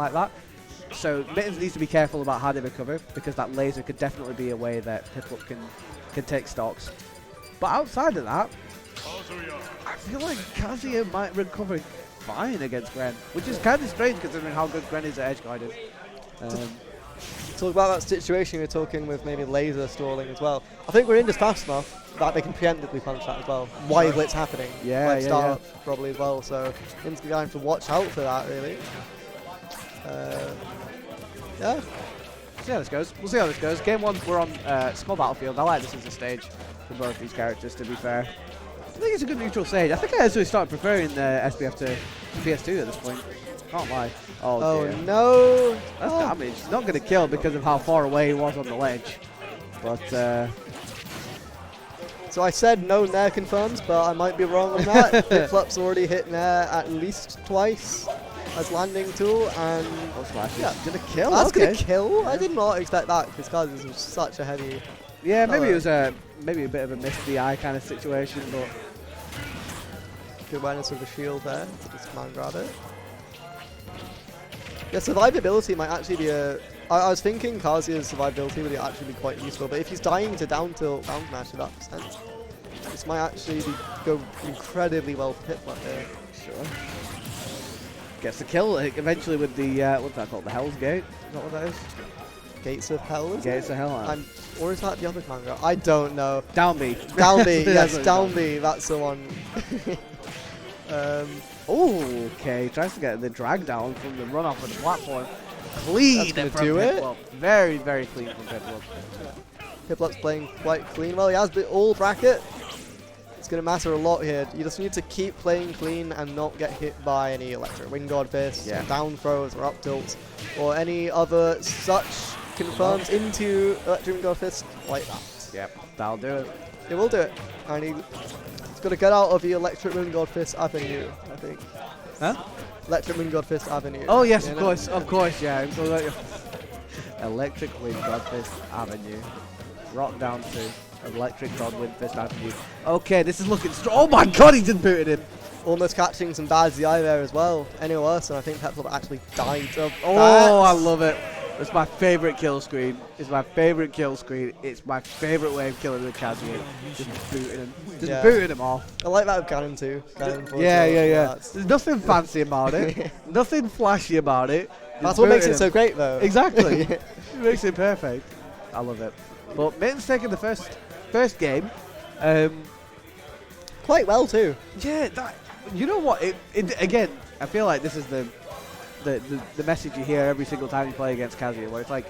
like that. So Mittens needs to be careful about how they recover, because that laser could definitely be a way that Piplup can take stocks. But outside of that, I feel like Kazuya might recover fine against Gren, which is kind of strange considering how good Gren is at edge guarding. Talk about that situation we were talking with, maybe laser stalling as well. I think we're in just fast enough that they can preemptively punch that as well while it's happening. Yeah, like start probably as well. So In's going to have to watch out for that, really. Yeah. See how this goes. We'll see how this goes. Game 1, we're on small battlefield. I like this as a stage for both these characters, to be fair. I think it's a good neutral stage. I think I actually started preferring the SBF to PS2 at this point. Can't lie. Oh dear. No! That's damage. It's not going to kill because of how far away he was on the ledge. But, so I said no Nair confirms, but I might be wrong on that. Piplup's already hit Nair at least twice as landing tool, and yeah, gonna kill. That's gonna kill. I did not expect that because Kazuya was such a heavy. Yeah, maybe it was maybe a bit of a miss the eye kind of situation, but good awareness of the shield there to just man grab it. Yeah, survivability might actually be a. I was thinking Kazuya's survivability would actually be quite useful, but if he's dying to down tilt, down smash, that makes sense. This might actually go incredibly well for Piplup here. Sure. Gets the kill eventually with the what's that called? The Hell's Gate? Is that what that is? Gates of Hell. Gates of Hell. Or is that the other manga? I don't know. Down B. Down B. Yes, down B. That's the one. Oh, okay. Tries to get the drag down from the run off of the platform. Clean from Piplup. Very, very clean from Piplup. Piplup's playing quite clean. Well, he has the all bracket. It's going to matter a lot here. You just need to keep playing clean and not get hit by any electric wind guard fists, down throws or up tilts, or any other such confirms into electric wind guard fist like that. Yep, that'll do it. It will do it. And he's got to get out of the electric wind guard fist avenue, I think. Huh? Electric wind guard fist avenue. Oh yes, of course, yeah. Electric wind guard fist avenue. Rock down to electric god wind fist avenue. Okay, this is looking strong. Oh my god, he just booted him. Almost catching some bad ZI there as well. Any worse, and I think Piplup actually died of Oh, I love it. It's my favorite kill screen. It's my favorite kill screen. It's my favorite way of killing the Kazuya. Just booting him. Just booting him off. I like that with Ganon too. Yeah. There's nothing fancy about it. Nothing flashy about it. That's what makes it so great though. Exactly. It makes it perfect. I love it. But Mittens taking the first game. Quite well too. Yeah, you know what? Again, I feel like this is the message you hear every single time you play against Kazuya, where it's like,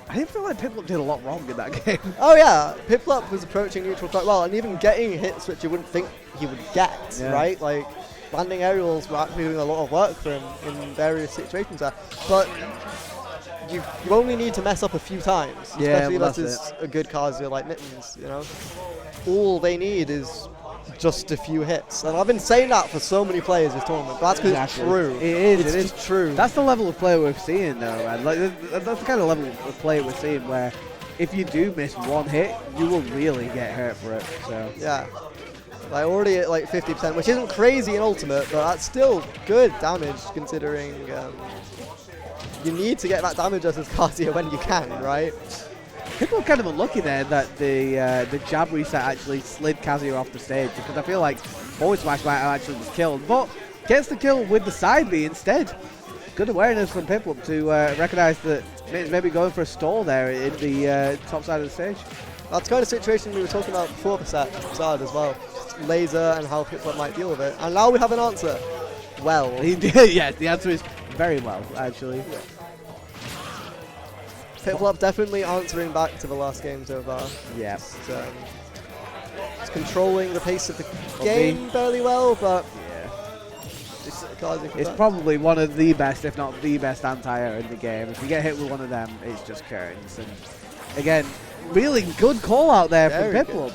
I didn't feel like Piplup did a lot wrong in that game. Oh yeah, Piplup was approaching neutral quite well, and even getting hits which you wouldn't think he would get, right? Like, landing aerials were actually doing a lot of work for him in various situations there. But you only need to mess up a few times, especially versus a good Kazuya like Mittens, you know? All they need is just a few hits. And I've been saying that for so many players this tournament, but that's because it's true. It is true. That's the level of play we're seeing though, man. Like, that's the kind of level of play we're seeing where if you do miss one hit, you will really get hurt for it. So yeah. Like already at like 50%, which isn't crazy in Ultimate, but that's still good damage considering you need to get that damage as Kazuya when you can, right? People are kind of unlucky there that the jab reset actually slid Kazuya off the stage, because I feel like forward smash might have actually just killed, but gets the kill with the side B instead. Good awareness from Piplup to recognize that Mittens maybe going for a stall there in the top side of the stage. That's the kind of situation we were talking about before the side as well. Laser and how Piplup might deal with it. And now we have an answer. Well. Yes, the answer is very well, actually. Yeah. Piplup definitely answering back to the last game so far. Yeah. It's controlling the pace of the game fairly well, but it's probably one of the best, if not the best anti-air in the game. If you get hit with one of them, it's just curtains. And again, really good call out there from Piplup.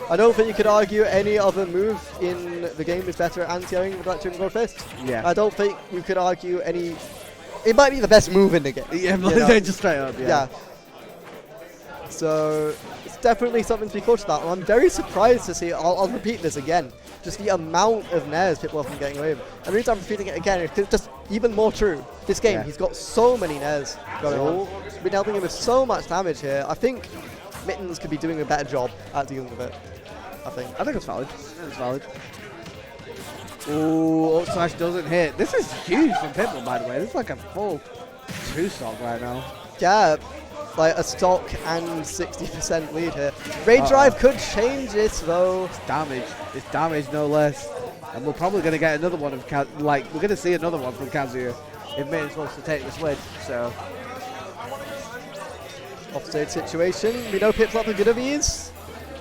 I don't think you could argue any other move in the game is better at anti-airing with Electric Gold Fist. Yeah. I don't think you could argue any. It might be the best move in the game. Yeah, just straight up. Yeah. So it's definitely something to be cautious about. And I'm very surprised to see. I'll repeat this again. just the amount of nairs Piplup are getting away with. And the reason I'm repeating it again is 'cause it's just even more true. This game, he's got so many nairs going on. He's been helping him with so much damage here. I think Mittens could be doing a better job at dealing with it. I think it's valid. It's valid. Ooh, up smash doesn't hit. This is huge from Piplup, by the way. This is like a full 2-stock right now. Yeah, like a stock and 60% lead here. Rage Drive could change this though. It's damage. It's damage, no less. And we're probably going to get another one of we're going to see another one from Kazuya if Mittens wants to take this win. So, offstage situation. We know Piplup are good at these.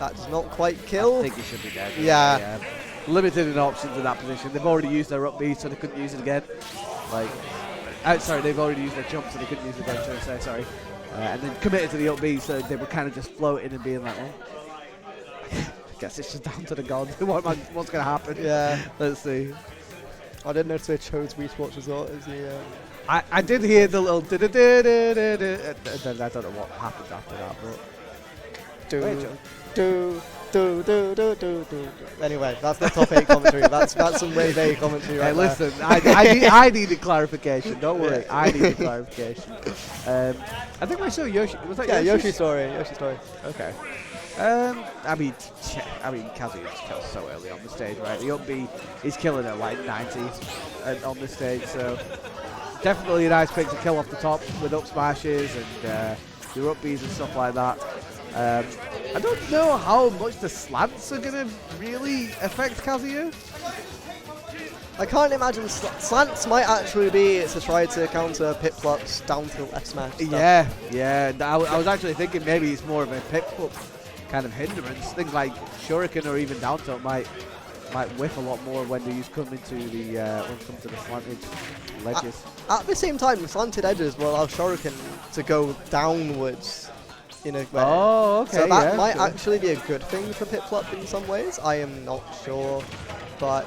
That does not quite kill. I think he should be dead. Yeah. Limited in options in that position. They've already used their up B, so they couldn't use it again. Sorry, they've already used their jump, so they couldn't use it again. Should I say? Sorry. And then committed to the up B, so they were kind of just floating and being like, "Oh, I guess it's just down to the gods. What's going to happen?" Yeah. Let's see. I didn't notice they chose Wii Sports Resort as the. I did hear the little. I don't know what happened after that, but. Anyway, that's not top 8 commentary. That's some way vague commentary right there. Listen, I needed clarification. Don't worry, I needed clarification. I think I saw Yoshi. Was that Yoshi's story. Yoshi's story. Okay. I mean, Kazuya just kills so early on the stage, right? The up B is killing at like 90 on the stage, so definitely a nice pick to kill off the top with up smashes and your up Bs and stuff like that. I don't know how much the slants are going to really affect Kazuya. I can't imagine slants might actually be to try to counter Piplup's down tilt F smash. Yeah. I was actually thinking maybe it's more of a Piplup kind of hindrance. Things like Shuriken or even down tilt might whiff a lot more when you come into the slanted ledges. At the same time, the slanted edges will allow Shuriken to go downwards in a way. Oh, okay. So that might actually be a good thing for Piplup in some ways. I am not sure, but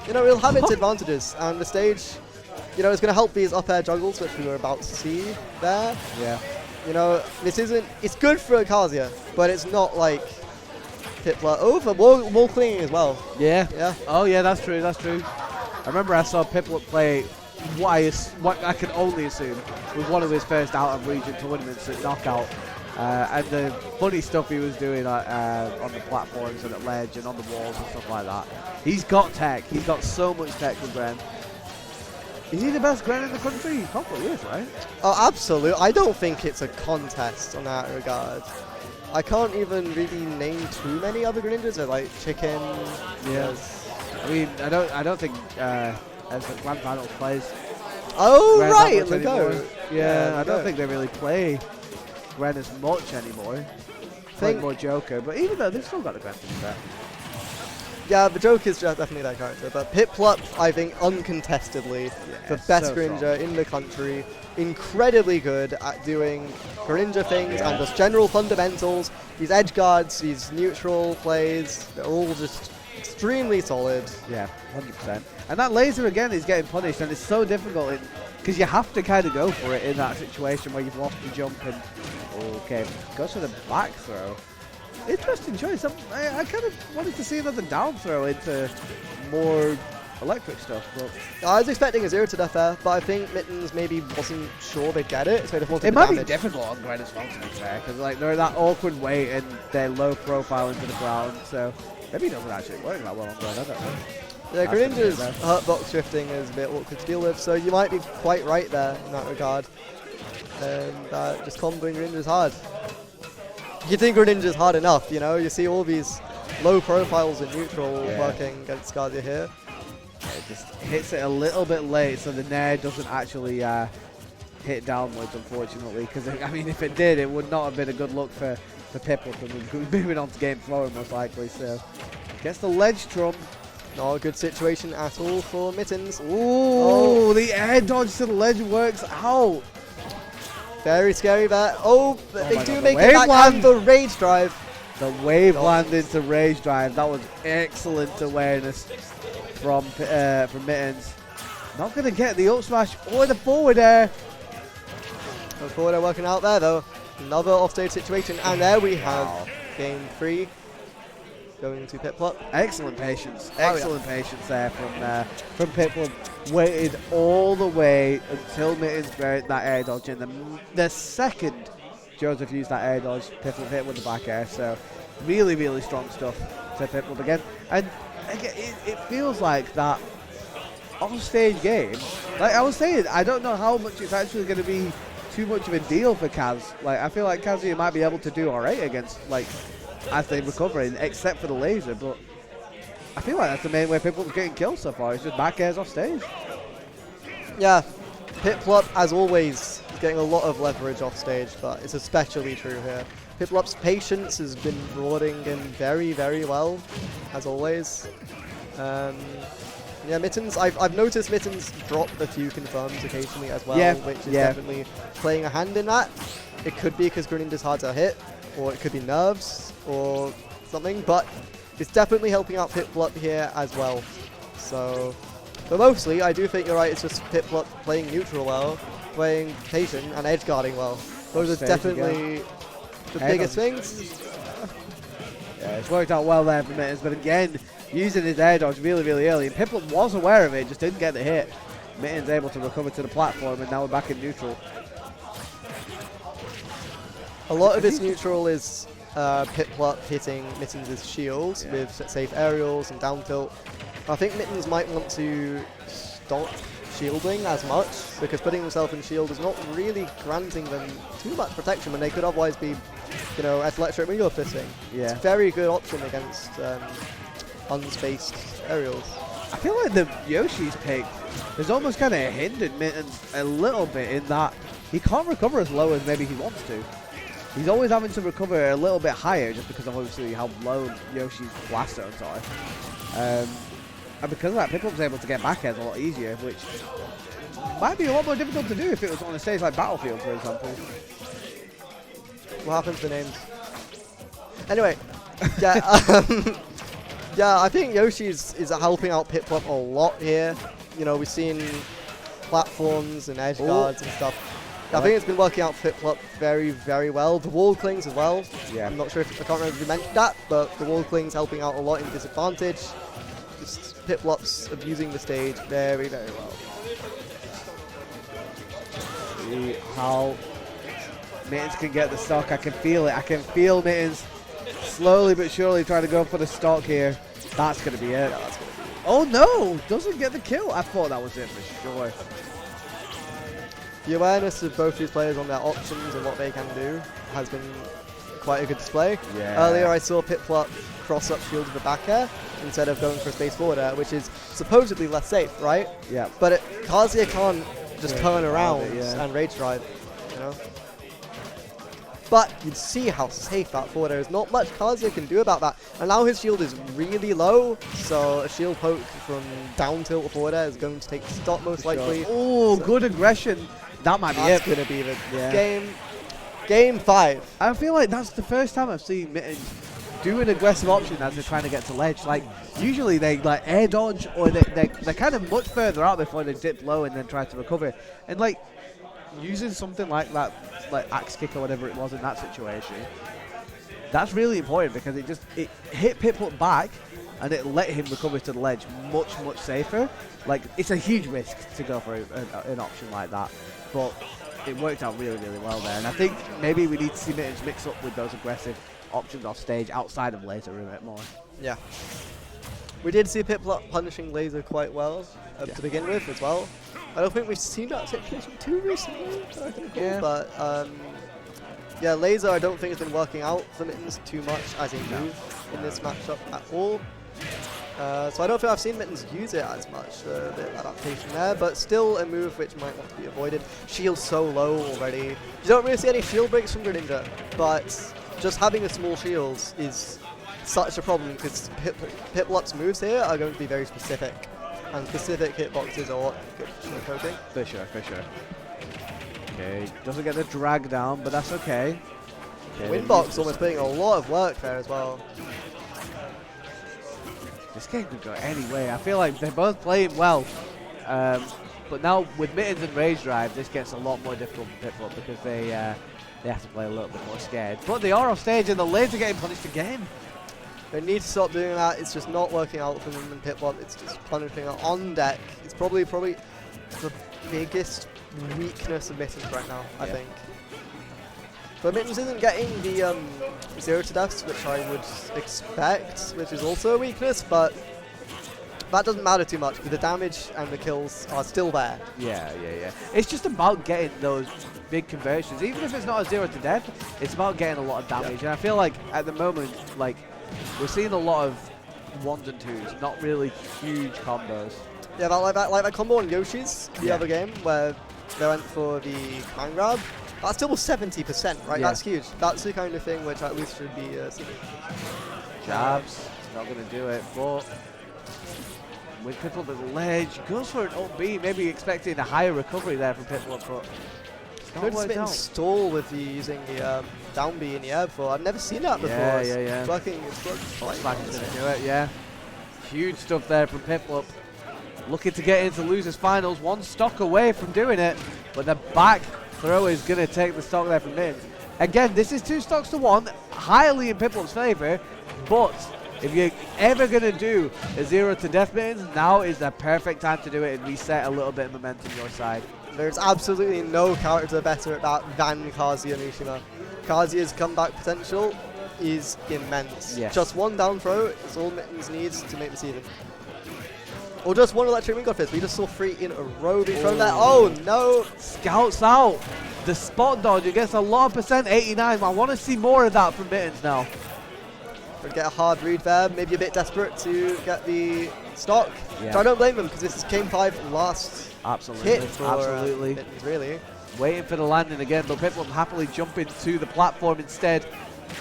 you know, it'll have its advantages, and the stage, you know, is going to help these up air juggles, which we were about to see there. Yeah. You know, it's good for Kazuya, but it's not like Piplup. Oh, for wall clinging as well. Yeah. Yeah. Oh, yeah, that's true. I remember I saw Piplup play what I can only assume was one of his first out of region tournaments at Knockout. And the funny stuff he was doing on the platforms and at ledge and on the walls and stuff like that. He's got tech. He's got so much tech with Gren. Is he the best Gren in the country? He probably is, right? Oh, absolutely. I don't think it's a contest on that regard. I can't even really name too many other Greninjas, like Chicken. Yes. I mean, I don't think as the Grand Finals plays. Oh, Gren right, that much Lego. anymore. Yeah, I don't think they really play Gren as much anymore. Play more Joker, but even though they've still got the Gren to be fair. Yeah, the joke is definitely that character, but Piplup, I think, uncontestedly, the best Greninja in the country, incredibly good at doing Greninja things and just general fundamentals. These edge guards, these neutral plays, they're all just extremely solid. Yeah, 100%. And that laser again is getting punished, and it's so difficult because you have to kind of go for it in that situation where you've lost your jump and okay, goes for the back throw. Interesting choice. I kind of wanted to see another down throw into more electric stuff. But I was expecting a 0 to death there, but I think Mittens maybe wasn't sure they'd get it, so they wanted it might damage. be difficult on Gren as well, to be fair, because like they're that awkward weight and they're low profile into the ground, so maybe it doesn't actually work that well on Gren. I don't know. Yeah, Greninja's hurtbox shifting is a bit awkward to deal with, so you might be quite right there in that regard. And just comboing Greninja's hard. You think Greninja's hard enough, you know? You see all these low profiles in neutral working against Kazuya here. It just hits it a little bit late, so the nair doesn't actually hit downwards, unfortunately. Because I mean, if it did, it would not have been a good look for Piplup, and we're moving on to game 4 most likely. So gets the ledge trump. Not a good situation at all for Mittens. Ooh, the air dodge to the ledge works out. Very scary there. Oh, they do make it back and the rage drive. The wave landed to rage drive. That was excellent awareness from Mittens. Not going to get the up smash or the forward air. The forward air working out there though. Another offstage situation, and there we have game 3. going to Piplup. Excellent patience. Excellent patience there from Piplup. Waited all the way until Mittens buried that air dodge, and the second Joseph used that air dodge, Piplup hit with the back air. So really, really strong stuff to Piplup again. And again, it feels like that off-stage game. Like I was saying, I don't know how much it's actually going to be too much of a deal for Kaz. Like I feel like Kazuya might be able to do alright against, like, as they recover, except for the laser, but I feel like that's the main way Piplup's getting killed so far. It's just back airs off stage. Yeah, Piplup, as always, is getting a lot of leverage off stage, but it's especially true here. Piplup's patience has been rewarding him very, very well, as always. Yeah, Mittens, I've noticed Mittens drop a few confirms occasionally as well, which is definitely playing a hand in that. It could be because Greninja's hard to hit, or it could be nerves, or something, but it's definitely helping out Piplup here as well. So, but mostly, I do think you're right, it's just Piplup playing neutral well, playing patient, and edge guarding well. Those are definitely the biggest things. Yeah, it's worked out well there for Mittens, but again, using his air dodge really, really early. And Piplup was aware of it, just didn't get the hit. Mittens able to recover to the platform, and now we're back in neutral. A lot of his neutral is Piplup hitting Mittens' shields with safe aerials and down tilt. I think Mittens might want to stop shielding as much, because putting himself in shield is not really granting them too much protection when they could otherwise be, you know, as electric meteor fisting. Yeah. It's a very good option against unspaced aerials. I feel like the Yoshi's pick has almost kind of hindered Mittens a little bit in that he can't recover as low as maybe he wants to. He's always having to recover a little bit higher just because of obviously how low Yoshi's blast zones are. And because of that, Piplup's able to get back airs a lot easier, which might be a lot more difficult to do if it was on a stage like Battlefield, for example. What happens to names? Anyway, yeah, yeah, I think Yoshi is helping out Piplup a lot here. You know, we've seen platforms and edge guards and stuff. I think it's been working out for Piplup very, very well. The wall clings as well. Yeah. I'm not sure if I can't remember if you mentioned that, but the wall clings helping out a lot in disadvantage. Just Piplup's abusing the stage very, very well. See how Mittens can get the stock. I can feel it. I can feel Mittens slowly but surely trying to go for the stock here. That's going to be it. Yeah, that's gonna be it. Oh no! Doesn't get the kill. I thought that was it for sure. The awareness of both these players on their options and what they can do has been quite a good display. Yeah. Earlier I saw Piplup cross up shield with a back air instead of going for a space forward air, which is supposedly less safe, right? Yeah. But Kazuya can't just turn around and rage drive, you know? But you'd see how safe that forward air is. Not much Kazuya can do about that. And now his shield is really low, so a shield poke from down tilt forward air is going to take the stop most likely. Oh, so good aggression. That might be it. That's going to be the game 5. I feel like that's the first time I've seen Mittens do an aggressive option as they're trying to get to ledge. Like, usually they like air dodge, or they're kind of much further out before they dip low and then try to recover. And like, using something like that, like axe kick or whatever it was in that situation, that's really important because it hit Piplup back and it let him recover to the ledge much safer. Like, it's a huge risk to go for an option like that, but it worked out really well there. And I think maybe we need to see Mittens mix up with those aggressive options off stage outside of laser a bit more. Yeah. We did see Piplup punishing laser quite well to begin with as well. I don't think we've seen that situation too recently, but yeah, laser I don't think has been working out for Mittens too much as a move in this matchup at all. So I don't think I've seen Mittens use it as much, a bit of adaptation there, but still a move which might want to be avoided. Shield's so low already. You don't really see any shield breaks from Greninja, but just having a small shield is such a problem because Piplup's moves here are going to be very specific, and specific hitboxes are what good for poking. For sure. Okay, doesn't get the drag down, but that's okay. Windbox almost putting a lot of work there as well. This game could go any way. I feel like they're both playing well. But now with Mittens and Rage Drive, this gets a lot more difficult for Piplup because they have to play a little bit more scared. But they are off stage and the laser getting punished again. They need to stop doing that. It's just not working out for them in Piplup. It's just punishing it on deck. It's probably the biggest weakness of Mittens right now, I think. But Mittens isn't getting the 0 to deaths, which I would expect, which is also a weakness, but that doesn't matter too much because the damage and the kills are still there. Yeah. It's just about getting those big conversions. Even if it's not a 0 to death, it's about getting a lot of damage. And I feel like at the moment, like, we're seeing a lot of 1s and 2s, not really huge combos. Yeah, like that combo on Yoshi's the other game where they went for the command grab. That's still 70%, right? Yeah. That's huge. That's the kind of thing which at least should be seen. Jabs, not going to do it, but with Piplup at the ledge, goes for an up B, maybe expecting a higher recovery there from Piplup, but it's not Could worked spit and out. stall with using the down B in the air before. I've never seen that before. Yeah. It's working fine. Slack's going to do it, yeah. Huge stuff there from Piplup. Looking to get into losers finals, one stock away from doing it, but the back throw is going to take the stock there from Mittens. Again, this is 2 stocks to 1, highly in Piplup's favour, but if you're ever going to do a 0 to death Mittens, now is the perfect time to do it and reset a little bit of momentum your side. There's absolutely no character better at that than Kazuya Mishima. Kazuya's comeback potential is immense. Yes. Just one down throw is all Mittens needs to make this even. Or just one electric wing fist. We just saw 3 in a row being thrown there. Oh no! Scouts out. The spot dodge against a lot of percent, 89. I want to see more of that from Mittens now. Would get a hard read there. Maybe a bit desperate to get the stock. Yeah. So I don't blame them because this is game 5 last hit for Mittens, really. Waiting for the landing again, but Piplup happily jumping to the platform instead.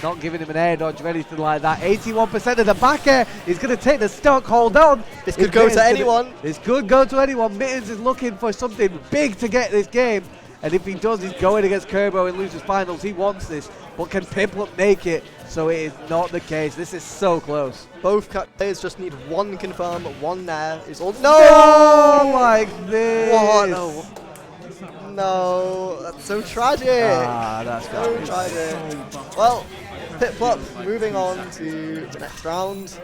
Not giving him an air dodge or anything like that. 81% of the back air is going to take the stock. Hold on. This could go to anyone. This could go to anyone. Mittens is looking for something big to get this game. And if he does, he's going against Kerbo in losers finals. He wants this. But can Piplup make it? So it is not the case. This is so close. Both players just need one confirm, one nair. Is all. No! Like this. What? No, that's so tragic. That's so tragic. Well, Piplup moving on to the next round.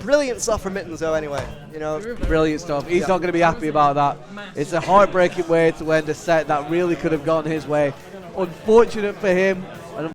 Brilliant stuff from Mittens though anyway. You know, brilliant stuff. He's not going to be happy about that. It's a heartbreaking way to end a set that really could have gone his way. Unfortunate for him.